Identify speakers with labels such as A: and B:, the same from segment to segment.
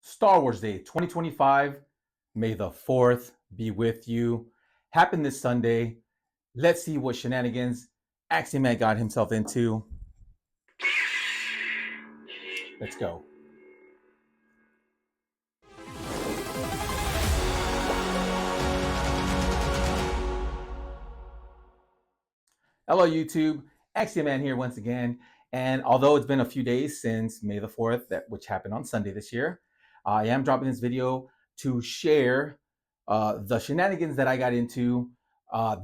A: Star Wars Day 2025. May the 4th be with you. Happened this Sunday. Let's see what shenanigans Axiom Man got himself into. Let's go. Hello, YouTube. Axiom Man here once again. And although it's been a few days since May the 4th, which happened on Sunday this year, I am dropping this video to share the shenanigans that I got into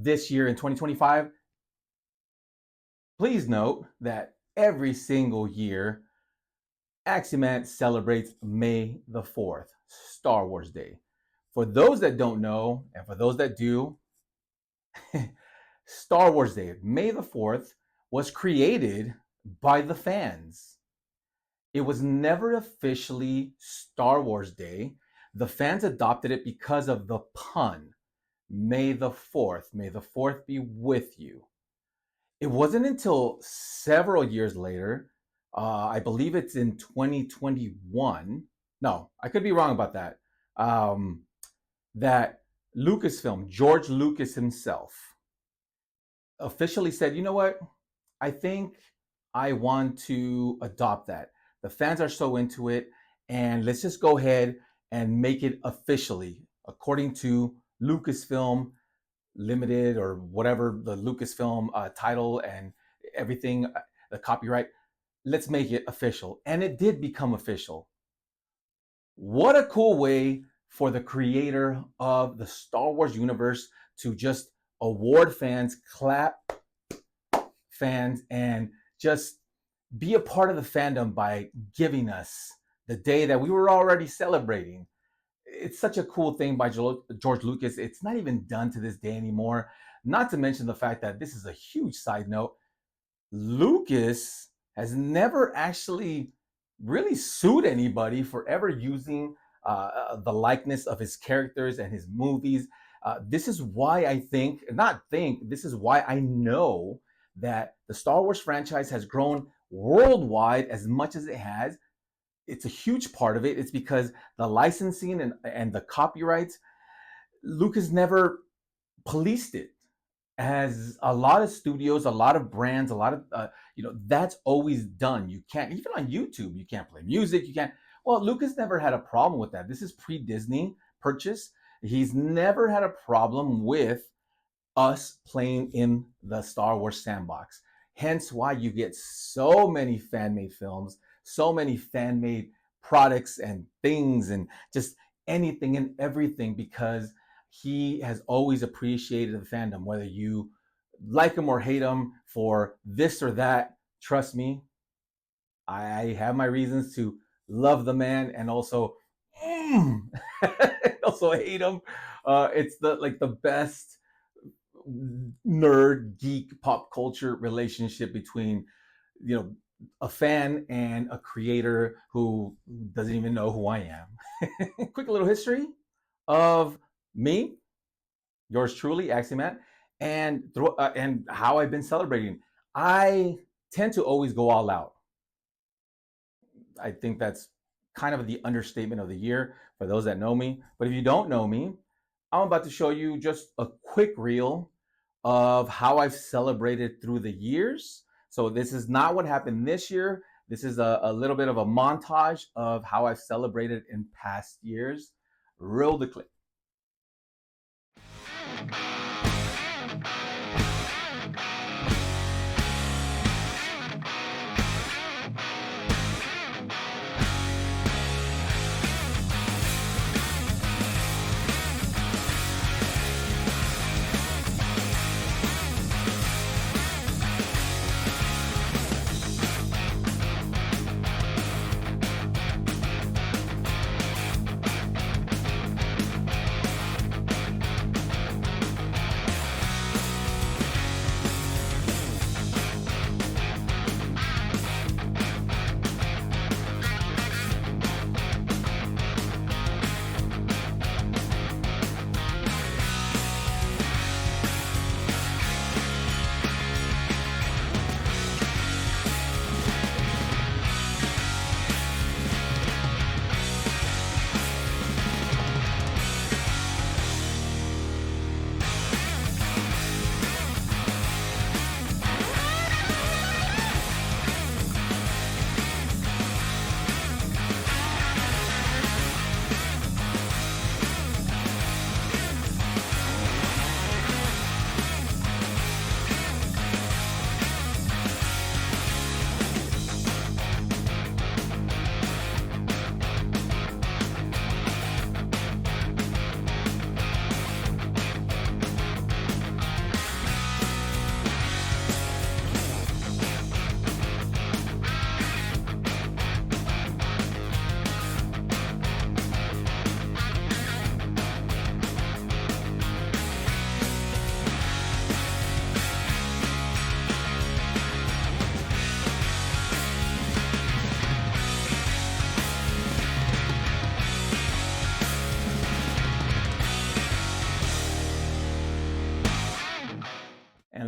A: this year in 2025. Please note that every single year, Axiom Man celebrates May the 4th, Star Wars Day. For those that don't know, and for those that do, Star Wars Day, May the 4th, was created by the fans. It was never officially Star Wars Day. The fans adopted it because of the pun, May the 4th. May the 4th be with you. It wasn't until several years later, I believe it's in 2021. No, I could be wrong about that. That Lucasfilm, George Lucas himself, officially said, you know what? I think I want to adopt that. The fans are so into it, and let's just go ahead and make it officially according to Lucasfilm Limited or whatever the Lucasfilm title and everything, the copyright. Let's make it official. And it did become official. What a cool way for the creator of the Star Wars universe to just award fans, clap fans, and just be a part of the fandom by giving us the day that we were already celebrating. It's such a cool thing by George Lucas. It's not even done to this day anymore. Not to mention the fact that this is a huge side note. Lucas has never actually really sued anybody for ever using the likeness of his characters and his movies. This is why this is why I know that the Star Wars franchise has grown worldwide as much as it has. It's a huge part of it. It's because the licensing and the copyrights, Lucas never policed it. As a lot of studios, a lot of brands, a lot of, that's always done. You can't, even on YouTube, you can't play music. You can't. Well, Lucas never had a problem with that. This is pre-Disney purchase. He's never had a problem with us playing in the Star Wars sandbox. Hence why you get so many fan-made films, so many fan-made products and things and just anything and everything, because he has always appreciated the fandom, whether you like him or hate him for this or that. Trust me, I have my reasons to love the man and also also hate him. It's the best nerd geek pop culture relationship between a fan and a creator who doesn't even know who I am. Quick little history of me, yours truly, Axiom Man, and how I've been celebrating. I tend to always go all out. I think that's kind of the understatement of the year for those that know me. But if you don't know me, I'm about to show you just a quick reel of how I've celebrated through the years. So this is not what happened this year. This is a little bit of a montage of how I've celebrated in past years. Roll the clip.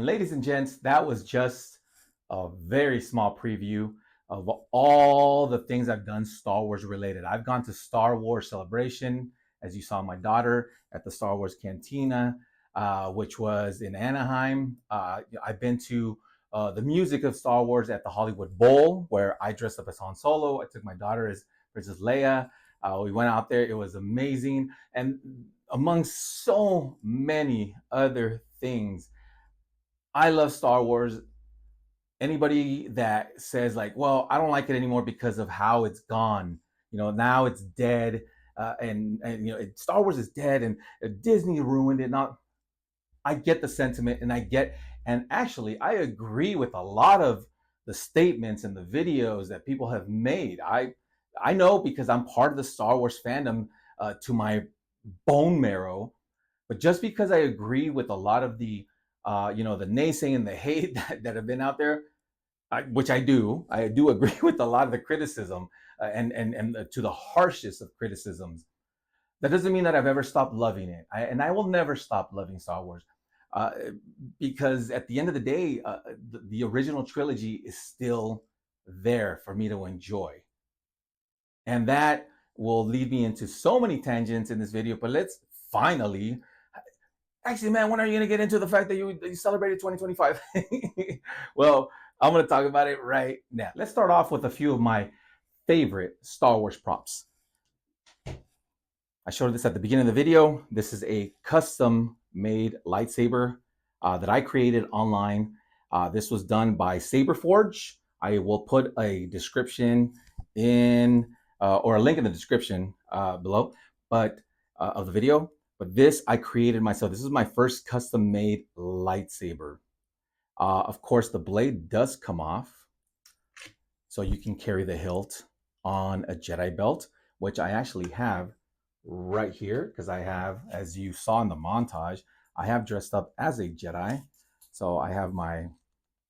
A: ladies and gents, that was just a very small preview of all the things I've done Star Wars related. I've gone to Star Wars Celebration, as you saw my daughter at the Star Wars Cantina, which was in Anaheim. I've been to the music of Star Wars at the Hollywood Bowl, where I dressed up as Han Solo. I took my daughter as Princess Leia. We went out there. It was amazing. And among so many other things, I love Star Wars. Anybody that says like, well, I don't like it anymore because of how it's gone, now it's dead, and Star Wars is dead, and Disney ruined it. Not, I get the sentiment, and actually, I agree with a lot of the statements and the videos that people have made. I know because I'm part of the Star Wars fandom to my bone marrow. But just because I agree with a lot of the the naysaying and the hate that have been out there, which I do agree with a lot of the criticism, and to the harshest of criticisms. That doesn't mean that I've ever stopped loving it, and I will never stop loving Star Wars, uh, because at the end of the day, the original trilogy is still there for me to enjoy, and that will lead me into so many tangents in this video. But let's finally, actually, man, when are you going to get into the fact that you celebrated 2025? Well, I'm going to talk about it right now. Let's start off with a few of my favorite Star Wars props. I showed this at the beginning of the video. This is a custom-made lightsaber that I created online. This was done by Saberforge. I will put a description in, or a link in the description below, but of the video. But this I created myself. This is my first custom-made lightsaber. Of course, the blade does come off, so you can carry the hilt on a Jedi belt, which I actually have right here, because I have, as you saw in the montage, I have dressed up as a Jedi. So I have my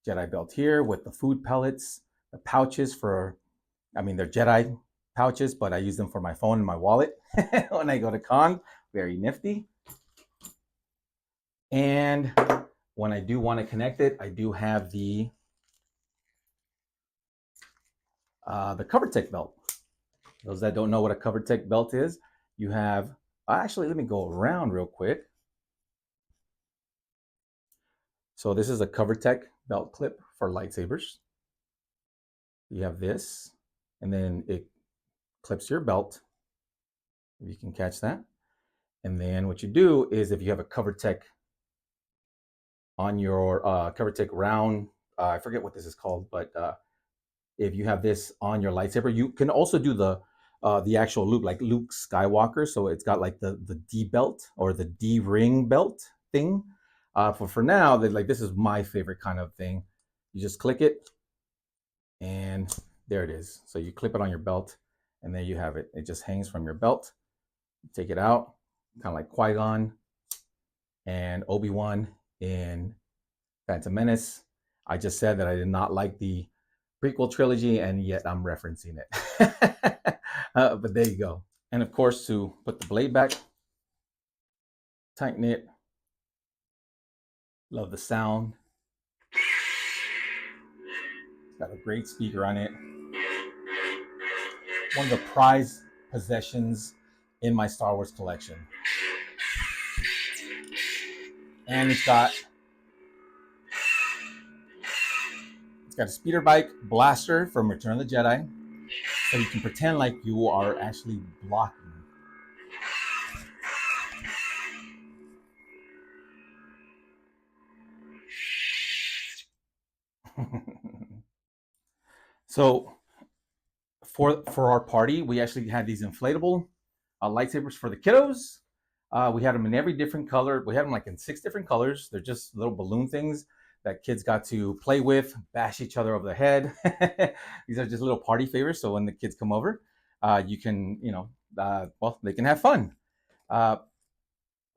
A: Jedi belt here with the food pellets, the pouches for, they're Jedi pouches, but I use them for my phone and my wallet when I go to con. Very nifty. And when I do want to connect it, I do have the CoverTech belt. Those that don't know what a CoverTech belt is, you have, actually, let me go around real quick. So this is a CoverTech belt clip for lightsabers. You have this, and then it clips your belt, if you can catch that. And then what you do is, if you have a CoverTech on your CoverTech round, I forget what this is called, but if you have this on your lightsaber, you can also do the actual loop, like Luke Skywalker. So it's got like the D belt or the D ring belt thing. For now, this is my favorite kind of thing. You just click it, and there it is. So you clip it on your belt, and there you have it. It just hangs from your belt. You take it out, kind of like Qui-Gon and Obi-Wan in Phantom Menace. I just said that I did not like the prequel trilogy, and yet I'm referencing it. But there you go. And of course, to put the blade back, tighten it. Love the sound. It's got a great speaker on it. One of the prized possessions in my Star Wars collection. And it's got a speeder bike blaster from Return of the Jedi, so you can pretend like you are actually blocking. So for our party, we actually had these inflatable lightsabers for the kiddos. We had them in every different color. We had them like in 6 different colors. They're just little balloon things that kids got to play with, bash each other over the head. These are just little party favors. So when the kids come over, you can, they can have fun. Of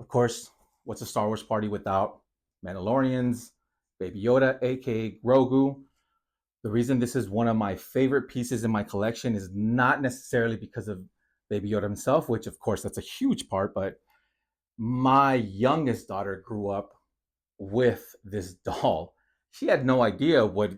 A: course, what's a Star Wars party without Mandalorians, Baby Yoda, aka Grogu? The reason this is one of my favorite pieces in my collection is not necessarily because of Baby Yoda himself, which of course that's a huge part, but my youngest daughter grew up with this doll. She had no idea what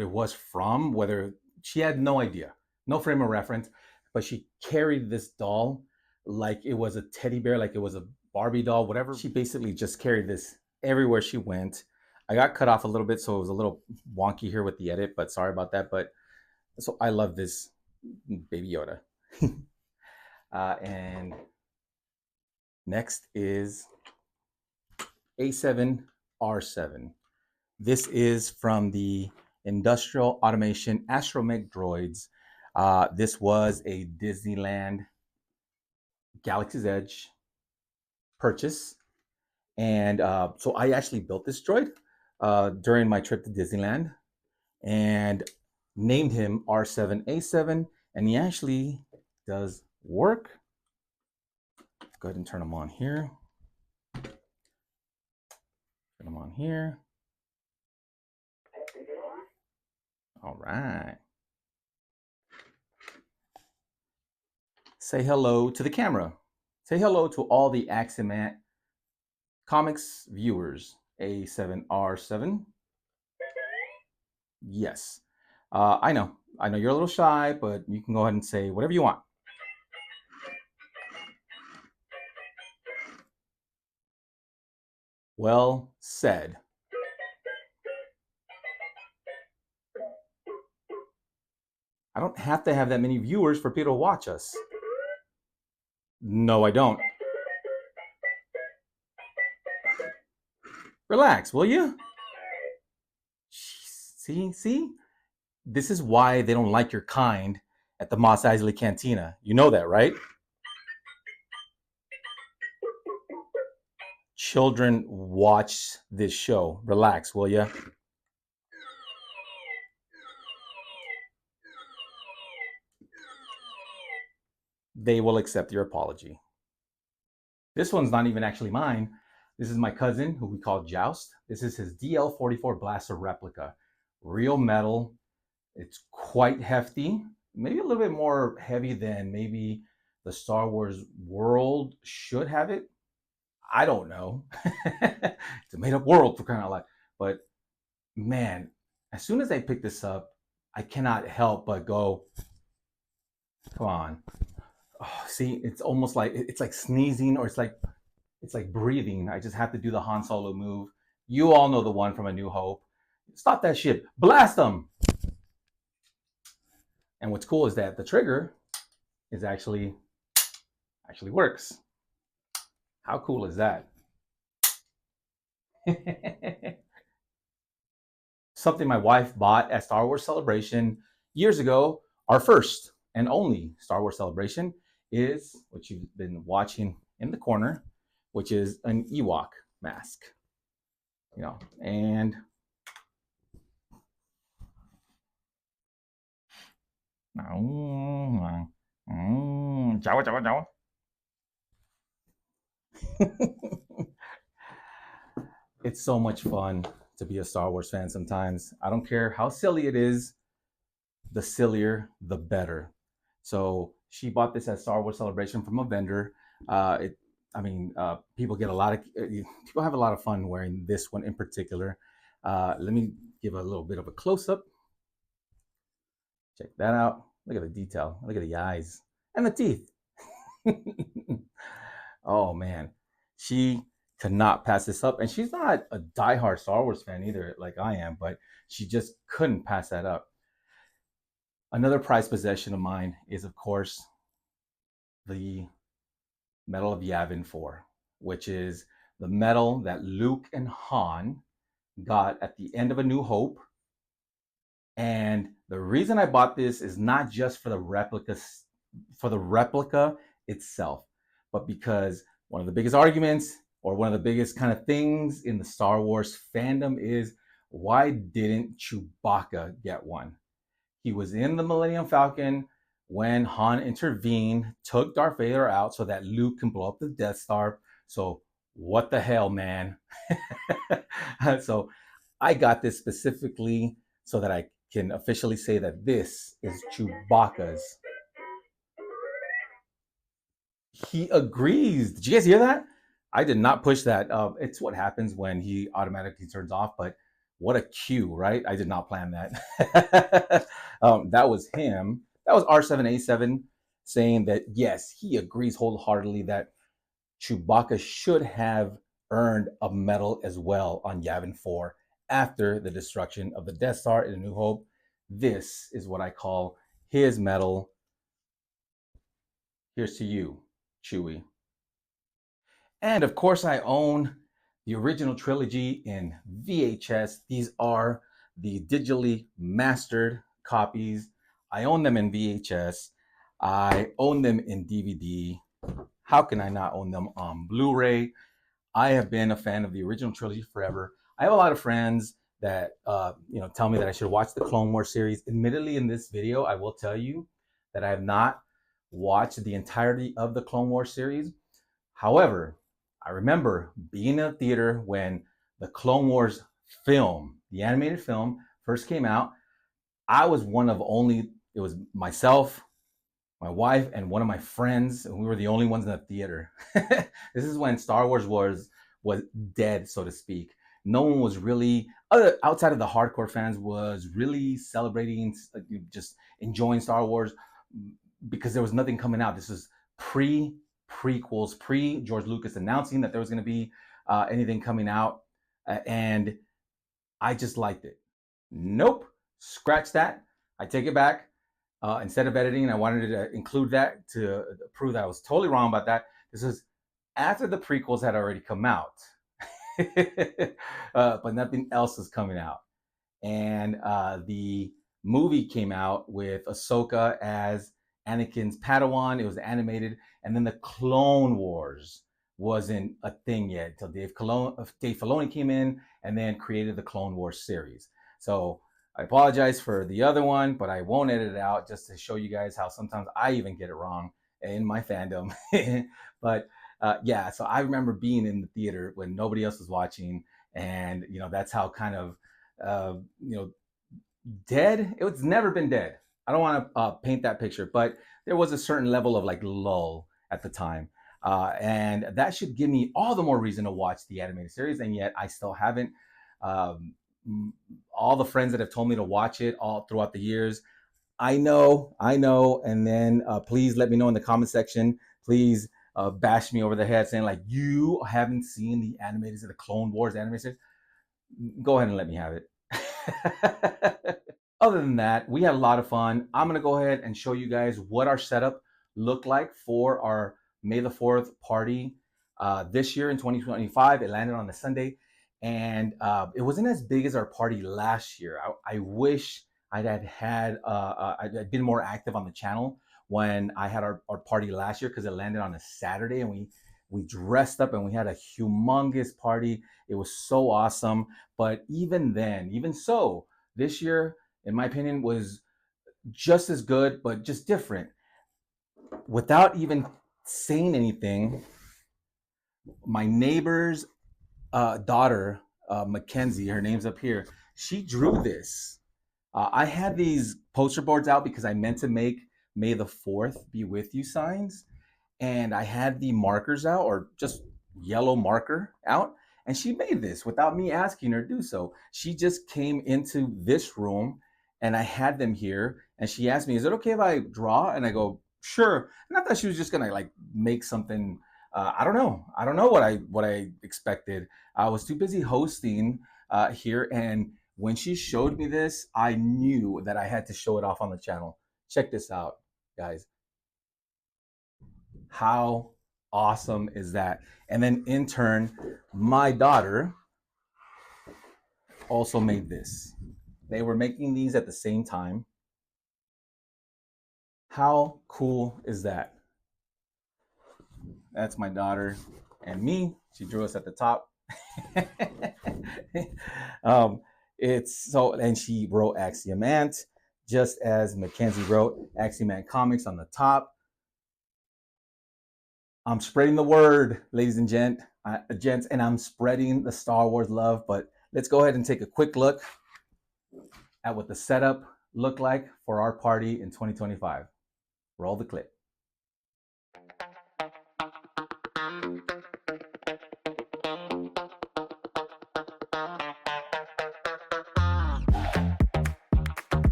A: it was from, whether she had no idea, no frame of reference, but she carried this doll like it was a teddy bear, like it was a Barbie doll, whatever. She basically just carried this everywhere she went. I got cut off a little bit, so it was a little wonky here with the edit, but sorry about that. But so I love this Baby Yoda. And next is A7R7. This is from the Industrial Automation Astromech Droids. This was a Disneyland Galaxy's Edge purchase. And so I actually built this droid during my trip to Disneyland and named him R7A7. And he actually does work. Go ahead and turn him on here. Turn him on here. All right. Say hello to the camera. Say hello to all the Axemat Comics viewers. A7R7. Yes. I know you're a little shy, but you can go ahead and say whatever you want. Well said. I don't have to have that many viewers for people to watch us. No, I don't. Relax, will you? See? This is why they don't like your kind at the Mos Eisley Cantina. You know that, right? Children watch this show. Relax, will you? They will accept your apology. This one's not even actually mine. This is my cousin, who we call Joust. This is his DL44 Blaster replica. Real metal. It's quite hefty. Maybe a little bit more heavy than maybe the Star Wars world should have it. I don't know. It's a made-up world, for crying out loud. But man, as soon as I pick this up, I cannot help but go, come on. Oh, see, it's almost like it's like sneezing, or it's like breathing. I just have to do the Han Solo move. You all know the one from A New Hope. Stop that shit. Blast them. And what's cool is that the trigger is actually works. How cool is that? Something my wife bought at Star Wars Celebration years ago. Our first and only Star Wars Celebration is what you've been watching in the corner, which is an Ewok mask. You know, and it's so much fun to be a Star Wars fan sometimes. I don't care how silly it is, the sillier, the better. So she bought this at Star Wars Celebration from a vendor. People get a lot of people have a lot of fun wearing this one in particular. Let me give a little bit of a close up. Check that out. Look at the detail. Look at the eyes and the teeth. Oh man, she could not pass this up, and she's not a diehard Star Wars fan either, like I am, but she just couldn't pass that up. Another prized possession of mine is, of course, the Medal of Yavin 4, which is the medal that Luke and Han got at the end of A New Hope. And the reason I bought this is not just for the replica itself, but because one of the biggest arguments, or one of the biggest kind of things in the Star Wars fandom, is why didn't Chewbacca get one? He was in the Millennium Falcon when Han intervened, took Darth Vader out so that Luke can blow up the Death Star. So what the hell, man? So I got this specifically so that I can officially say that this is Chewbacca's. He agrees. Did you guys hear that? I did not push that. It's what happens when he automatically turns off, but what a cue, right? I did not plan that. That was him. That was R7A7 saying that, yes, he agrees wholeheartedly that Chewbacca should have earned a medal as well on Yavin 4 after the destruction of the Death Star in A New Hope. This is what I call his medal. Here's to you, Chewie. And of course, I own the original trilogy in VHS. These are the digitally mastered copies. I own them in VHS. I own them in DVD. How can I not own them on Blu-ray? I have been a fan of the original trilogy forever. I have a lot of friends that tell me that I should watch the Clone Wars series. Admittedly, in this video, I will tell you that I have not watched the entirety of the Clone Wars series. However, I remember being in a theater when the Clone Wars film, the animated film, first came out. I was one of only, it was myself, my wife, and one of my friends, and we were the only ones in the theater. This is when Star Wars was dead, so to speak. No one was really, outside of the hardcore fans, was really celebrating, just enjoying Star Wars because there was nothing coming out. This was prequels, pre George Lucas announcing that there was going to be anything coming out, and I just liked it. Nope, scratch that. I take it back. Instead of editing, I wanted to include that to prove that I was totally wrong about that. This is after the prequels had already come out, but nothing else is coming out. And the movie came out with Ahsoka as Anakin's Padawan. It was animated, and then the Clone Wars wasn't a thing yet until Dave Filoni came in and then created the Clone Wars series. So I apologize for the other one, but I won't edit it out just to show you guys how sometimes I even get it wrong in my fandom. But yeah, so I remember being in the theater when nobody else was watching, and that's how kind of dead. It's never been dead. I don't want to paint that picture, but there was a certain level of like lull at the time. And that should give me all the more reason to watch the animated series, and yet I still haven't. Um, all the friends that have told me to watch it all throughout the years, I know, and then please let me know in the comment section. Please bash me over the head saying like, you haven't seen the animated, the Clone Wars animated series. Go ahead and let me have it. Other than that, we had a lot of fun. I'm going to go ahead and show you guys what our setup looked like for our May the 4th party this year in 2025. It landed on a Sunday, and it wasn't as big as our party last year. I wish I'd I'd been more active on the channel when I had our party last year, because it landed on a Saturday, and we dressed up and we had a humongous party. It was so awesome. But even then, even so, this year, in my opinion, was just as good, but just different. Without even saying anything, my neighbor's daughter, Mackenzie, her name's up here, she drew this. I had these poster boards out because I meant to make May the 4th be with you signs. And I had the markers out, or just yellow marker out, and she made this without me asking her to do so. She just came into this room, and I had them here, and she asked me, "Is it okay if I draw?" And I go, "Sure." And I thought she was just gonna like make something. I don't know. I don't know what I expected. I was too busy hosting here, and when she showed me this, I knew that I had to show it off on the channel. Check this out, guys. How awesome is that? And then in turn, my daughter also made this. They were making these at the same time. How cool is that? That's my daughter and me. She drew us at the top. It's so, and she wrote Axiomant, just as Mackenzie wrote Axiomant Comics on the top. I'm spreading the word, ladies and gents, and I'm spreading the Star Wars love. But let's go ahead and take a quick look at what the setup looked like for our party in 2025. Roll the clip.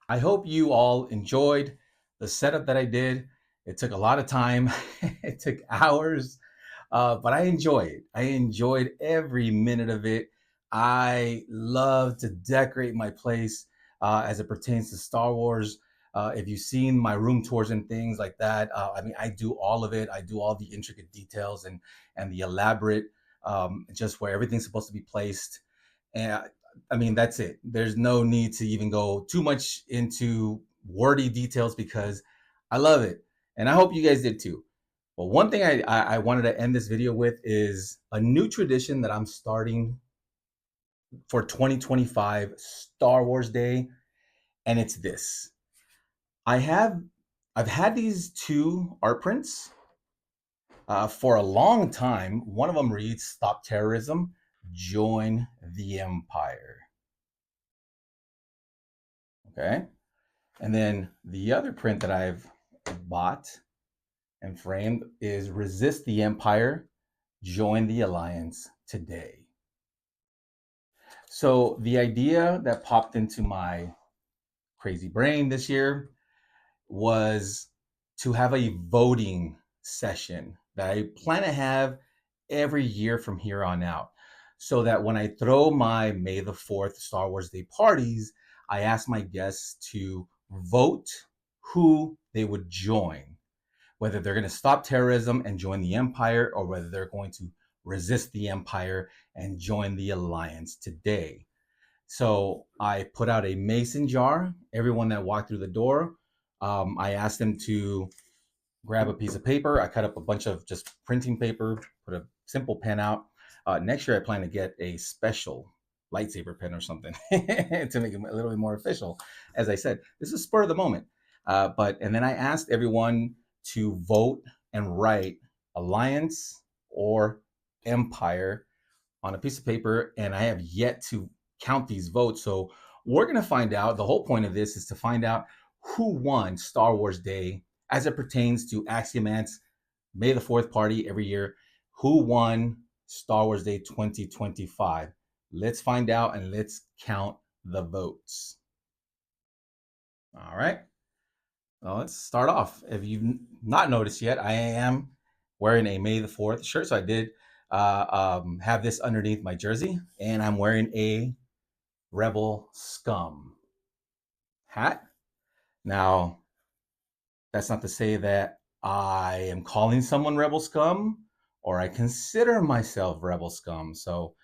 A: I hope you all enjoyed the setup that I did. It took a lot of time. It took hours, but I enjoy it. I enjoyed every minute of it. I love to decorate my place as it pertains to Star Wars. If you've seen my room tours and things like that, I mean, I do all of it. I do all the intricate details and the elaborate, just where everything's supposed to be placed. And I mean, that's it. There's no need to even go too much into wordy details because I love it. And I hope you guys did too. But one thing I wanted to end this video with is a new tradition that I'm starting for 2025 Star Wars Day. And it's this. I have I've had these two art prints for a long time. One of them reads "Stop Terrorism, Join the Empire." Okay. And then the other print that I've bought and framed is "Resist the Empire, Join the Alliance Today." So the idea that popped into my crazy brain this year was to have a voting session that I plan to have every year from here on out. So that when I throw my May the 4th Star Wars Day parties, I ask my guests to vote who they would join, whether they're going to stop terrorism and join the Empire, or whether they're going to resist the Empire and join the Alliance today. So I put out a mason jar. Everyone that walked through the door, I asked them to grab a piece of paper. I cut up a bunch of just printing paper, put a simple pen out. Next year, I plan to get a special lightsaber pen or something to make it a little bit more official. As I said, this is spur of the moment. And then I asked everyone to vote and write Alliance or Empire on a piece of paper, and I have yet to count these votes. So we're going to find out. The whole point of this is to find out who won Star Wars Day as it pertains to Axiomant's May the 4th party every year. Who won Star Wars Day 2025? Let's find out and let's count the votes. All right. Well, let's start off. If you've not noticed yet, I am wearing a May the 4th shirt. So I did have this underneath my jersey, and I'm wearing a Rebel Scum hat. Now, that's not to say that I am calling someone Rebel Scum or I consider myself Rebel Scum. So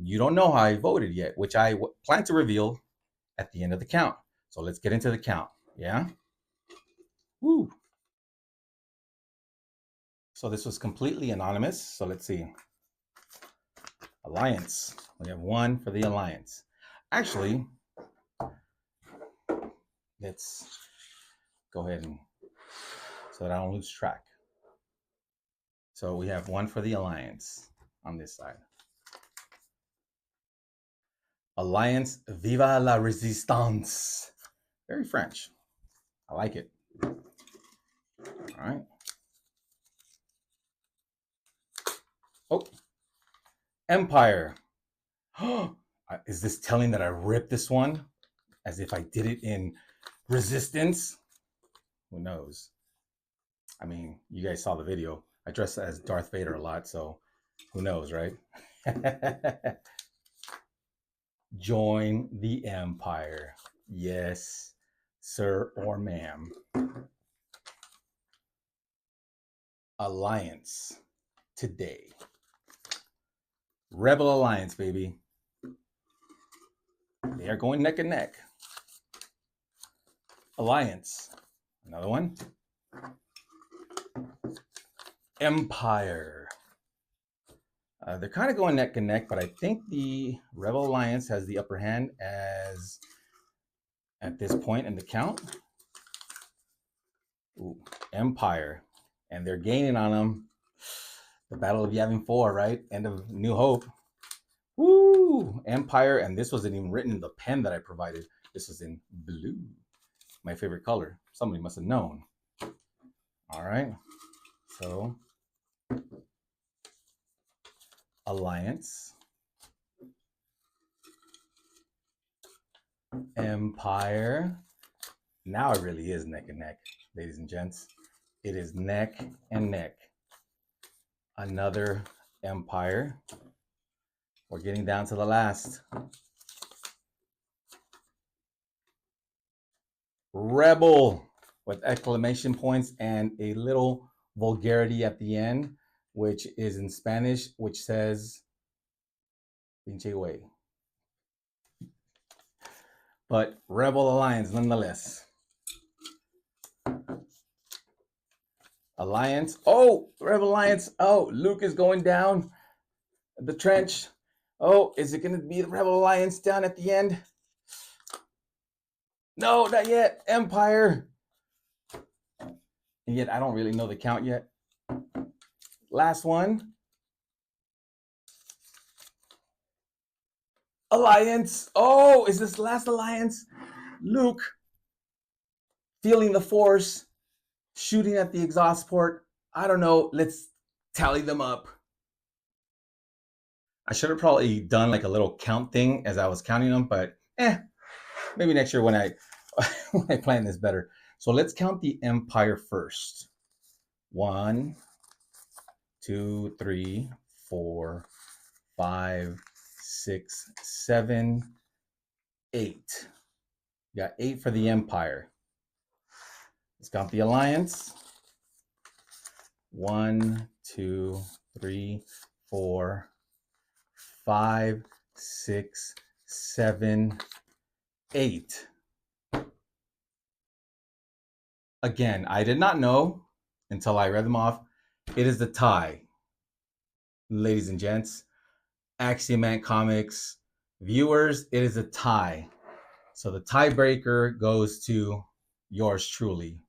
A: you don't know how I voted yet, which I plan to reveal at the end of the count. So let's get into the count. Yeah. Woo. So this was completely anonymous. So let's see. Alliance. We have one for the Alliance. Actually, let's go ahead and so that I don't lose track. So we have one for the Alliance on this side. Alliance, viva la resistance. Very French. I like it. All right. Oh, Empire. Is this telling that I ripped this one as if I did it in Resistance? Who knows? I mean, you guys saw the video. I dressed as Darth Vader a lot, so who knows, right? Join the Empire. Yes, sir or ma'am. Alliance today. Rebel Alliance, baby. They are going neck and neck. Alliance. Another one. Empire. They're kind of going neck and neck, but I think the Rebel Alliance has the upper hand as at this point in the count. Ooh, Empire. And they're gaining on them. The Battle of Yavin 4, right? End of New Hope. Woo! Empire. And this wasn't even written in the pen that I provided. This was in blue. My favorite color. Somebody must have known. All right. So, Alliance. Empire. Now it really is neck and neck, ladies and gents. It is neck and neck. Another Empire. We're getting down to the last. Rebel with exclamation points and a little vulgarity at the end, which is in Spanish, which says pinche güey. But Rebel Alliance nonetheless. Alliance. Oh, Rebel Alliance. Oh, Luke is going down the trench. Oh, is it going to be the Rebel Alliance down at the end? No, not yet. Empire. And yet I don't really know the count yet. Last one. Alliance. Oh, is this last Alliance? Luke feeling the force, shooting at the exhaust port. I don't know. Let's tally them up. I should have probably done like a little count thing as I was counting them, but maybe next year when I when I plan this better. So let's count the Empire first. 1, 2, 3, 4, 5, 6, 7, 8. You got 8 for the Empire. Let's count the Alliance. 1, 2, 3, 4, 5, 6, 7, 8. Again, I did not know until I read them off. It is the tie, ladies and gents. Axiomat Comics viewers, it is a tie. So the tiebreaker goes to yours truly.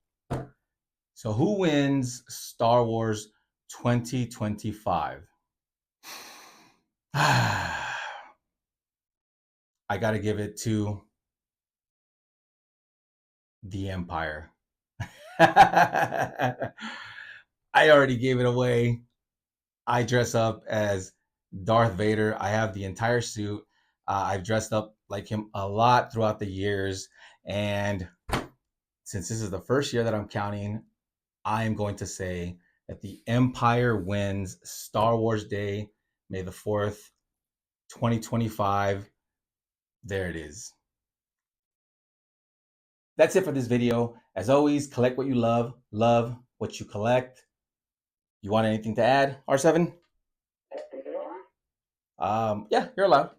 A: So who wins Star Wars 2025? I got to give it to the Empire. I already gave it away. I dress up as Darth Vader. I have the entire suit. I've dressed up like him a lot throughout the years. And since this is the first year that I'm counting, I am going to say that the Empire wins Star Wars Day, May the 4th, 2025. There it is. That's it for this video. As always, collect what you love what you collect. You want anything to add, R7? Yeah, you're allowed.